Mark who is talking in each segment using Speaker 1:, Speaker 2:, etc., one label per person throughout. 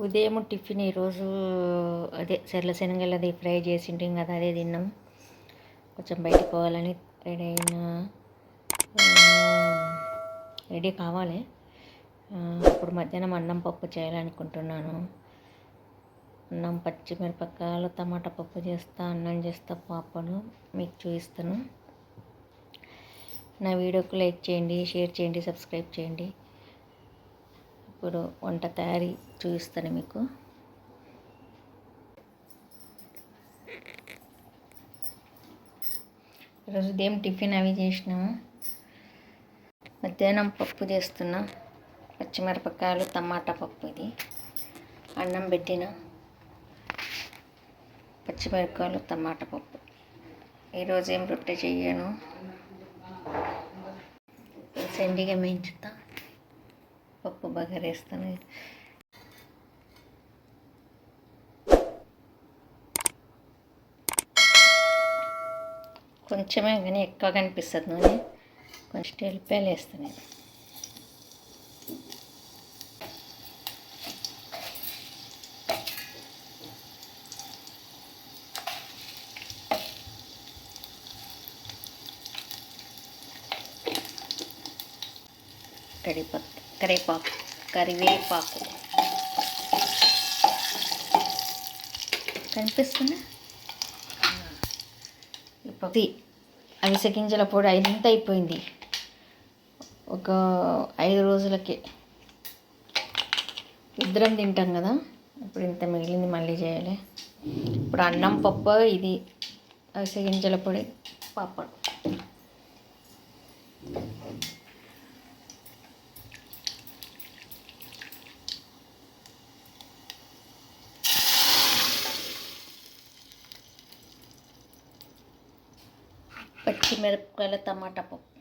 Speaker 1: ఉదయం టిఫిన్ ఈరోజు అదే సెర్ల శనగలది ఫ్రై చేసింటాం కదా, అదే తిన్నాం. కొంచెం బయటకు పోవాలని రెడీ కావాలి. ఇప్పుడు మధ్యాహ్నం అన్నం పప్పు చేయాలనుకుంటున్నాను. అన్నం పచ్చిమిరపకాయలు టమాటా పప్పు చేస్తా, అన్నం చేస్తా, పాపను మీకు చూపిస్తాను. నా వీడియోకి లైక్ చేయండి, షేర్ చేయండి, సబ్స్క్రైబ్ చేయండి. ఇప్పుడు వంట తయారీ చూపిస్తాను మీకు. ఈరోజు ఉదయం టిఫిన్ అవి చేసినాము. మధ్యాహ్నం పప్పు చేస్తున్నా, పచ్చిమిరపకాయలు టమాటా పప్పు. ఇది అన్నం పెట్టిన పచ్చిమిరపకాయలు టమాటా పప్పు. ఈరోజు ఏం రొట్టె చెయ్యను, సెండిగా వేయించుతా, పప్పు బగరేస్తాను. కొంచెమే కానీ ఎక్కువ కనిపిస్తుంది నూనె, కొంచెం ఎల్లిపాయలు వేస్తాను. కరివేపాకు కనిపిస్తుంది. ఇప్పుడు అవిసె గింజల పొడి ఇంత అయిపోయింది. ఒక 5 రోజులకి ఇద్దరం తింటాం కదా, ఇప్పుడు ఇంత మిగిలింది, మళ్ళీ చేయాలి. ఇప్పుడు అన్నం పప్పు, ఇది అవిసె గింజల పొడి, పాపడు. పచ్చిమిరపకాయల టమాటా పప్పు.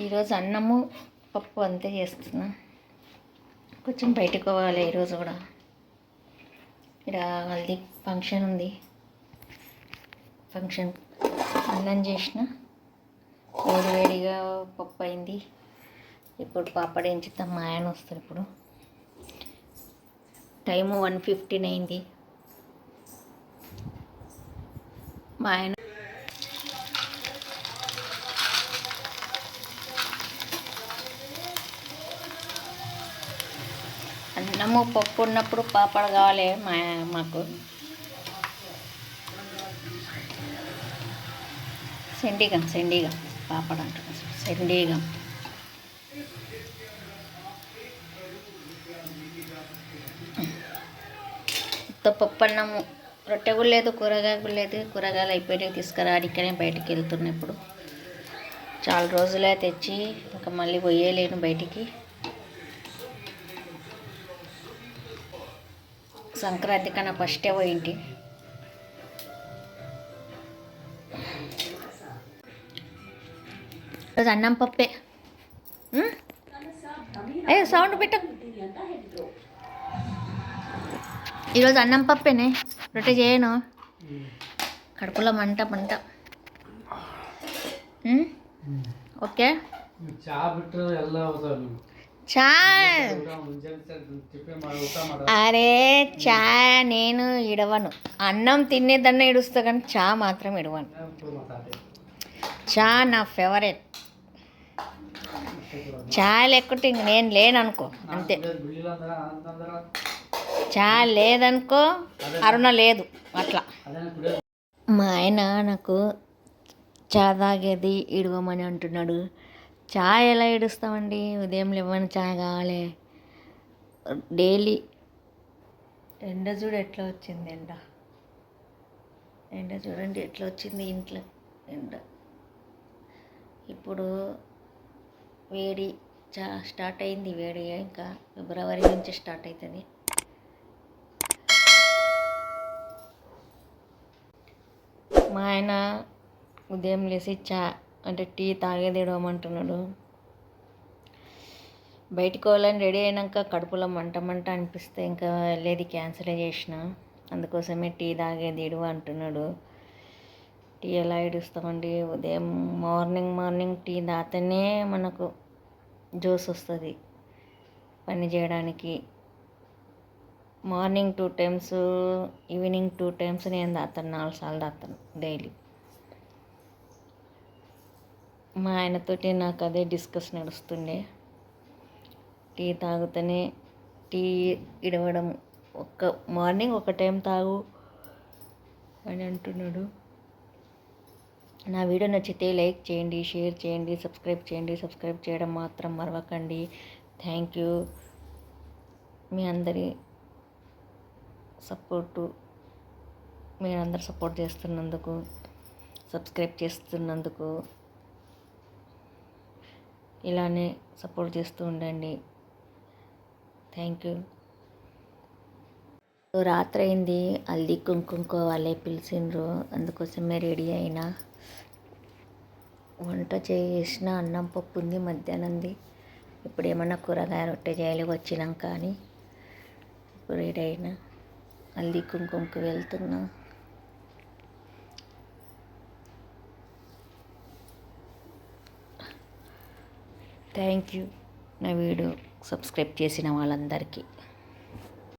Speaker 1: ఈరోజు అన్నము పప్పు అంతే చేస్తున్నా. కొంచెం బయటకు పోవాలి ఈరోజు కూడా. ఇక్కడ హల్దీ ఫంక్షన్ ఉంది. అన్నం చేసిన, వేడిగా పప్పు అయింది. ఇప్పుడు పాపడ ఎంచుతాం. మా ఆయన వస్తారు. ఇప్పుడు టైము 1:15 అయింది. మా ఆయన అన్నము పప్పు ఉన్నప్పుడు పాపడ కావాలి మాకు. సెండిగా పాపడ అంటున్నా, సెండిగా. పప్పు అన్నము, రొట్టె కూడా లేదు, కూరగాయ కూడా లేదు. కూరగాయలు అయిపోయినాయి, తీసుకురాడికనే బయటికి వెళ్తున్నా. ఇప్పుడు చాలా రోజులే తెచ్చి, ఇంకా మళ్ళీ పోయేలేను బయటికి. సంక్రాంతి కన్నా ఫస్టే పోయింటి. ఈరోజు అన్నం పప్పే. సౌండ్ పెట్ట. ఈరోజు అన్నం పప్పేనే, రొట్టె చేయను. కడుపులో మంట. ఓకే. అరే చా నేను ఇడవను. అన్నం తినేదన్నా ఇడుస్తా, కానీ చా మాత్రం ఇడవను. చా నా ఫేవరెట్. చా లేకుంటే ఇంక నేను లేననుకో, అంతే. చా లేదనుకో, అరుణ లేదు, అట్లా. మా ఆయన నాకు చా తాగేది ఇడవమని అంటున్నాడు. చా ఎలా ఇడుస్తామండి? ఉదయం లేవని చా కావాలి డైలీ. ఎండ చూడు ఎట్లా వచ్చింది, ఎండ చూడండి ఎట్లా వచ్చింది ఇంట్లో ఎండ. ఇప్పుడు వేడి స్టార్ట్ అయింది. వేడి ఇంకా ఫిబ్రవరి నుంచి స్టార్ట్ అవుతుంది. మా ఆయన ఉదయం లేచి చా అంటే టీ తాగేది ఇడవమంటున్నాడు. బయటికి పోవాలని రెడీ అయినాక కడుపులో మంట మంట అనిపిస్తే ఇంకా వెళ్ళేది క్యాన్సిల్ చేసిన. అందుకోసమే టీ తాగేది ఇడు అంటున్నాడు. టీ ఎలా ఇడుస్తామండి? ఉదయం మార్నింగ్ టీ తాగితేనే మనకు జ్యూస్ వస్తుంది పని చేయడానికి. మార్నింగ్ 2 టైమ్స్, ఈవినింగ్ 2 టైమ్స్ నేను తాగుతాను, 4 సార్లు తాగుతాను డైలీ. మా ఆయనతోటి నాకు అదే డిస్కస్ నడుస్తుండే. టీ తాగుతూనే టీ ఇడవడం, మార్నింగ్ ఒక టైం తాగు అని అంటున్నాడు. నా వీడియో నచ్చితే లైక్ చేయండి, షేర్ చేయండి, సబ్స్క్రైబ్ చేయడం మాత్రం మరవకండి. థ్యాంక్ యూ మీ అందరి సపోర్టు. మీరందరూ సపోర్ట్ చేస్తున్నందుకు, సబ్స్క్రైబ్ చేస్తున్నందుకు ఇలానే సపోర్ట్ చేస్తూ ఉండండి. Thank you. రాత్రి అయింది, హల్దీ కుంకుమకు వాళ్ళే పిలిచిండ్రు, అందుకోసమే రెడీ అయినా. వంట చేసిన, అన్నం పప్పు ఉంది మధ్యాహ్నంది. ఇప్పుడు ఏమన్నా కూరగాయ రొట్టె చేయాలి వచ్చినాక అని ఇప్పుడు రెడీ అయినా. హల్దీ కుంకుమకు వెళ్తున్నా. థ్యాంక్ యూ నా వీడియో సబ్స్క్రైబ్ చేసిన వాళ్ళందరికీ.